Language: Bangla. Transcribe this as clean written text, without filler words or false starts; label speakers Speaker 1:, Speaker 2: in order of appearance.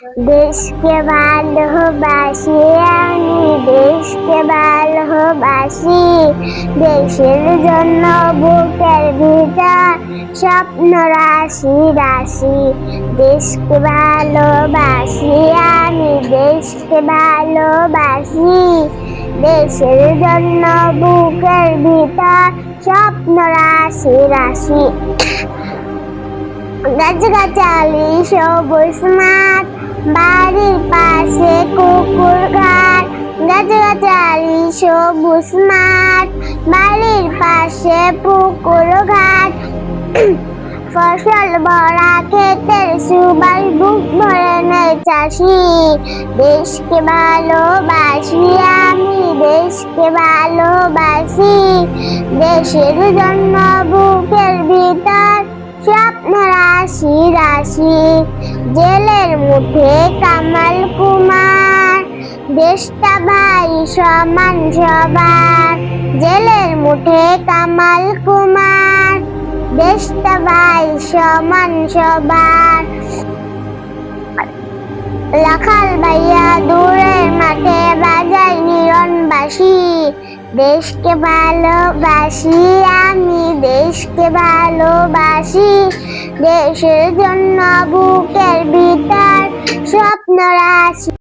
Speaker 1: দেশকে ভালোবাসি আমি, দেশকে ভালোবাসি। দেশের জন্য বুকের ভিতর স্বপ্ন রাশি রাশি। দেশকে ভালোবাসি আমি, দেশকে ভালোবাসি। দেশের জন্য বুকের ভিতর স্বপ্ন রাশি রাশি। গাছগাছালি সবুজ মাঠ, বাড়ির পাশে পুকুর ঘাট। গাছগাছালি সবুজ মাঠ, বাড়ির পাশে পুকুর ঘাট। ফসল ভরা ক্ষেতের সুবাস, বুক ভরে নেয় চাষি। দেশকে ভালোবাসি আমি, দেশকে ভালোবাসি। দেশের জন্য বুকের ভিতর স্বপ্ন রাশি রাশি। জেলের মুঠে কামাল কুমার, দেশটা ভাই সমান সবার। জেলের মুঠে কামাল কুমার, দেশটা ভাই সমান সবার। রাখাল ভাইয়া দূরের মাঠে বাজায় নিরন বাঁশি। দেশকে ভালোবাসি আমি, দেশকে ভালোবাসি। দেশের জন্য বুকের ভিতর স্বপ্ন রাশি।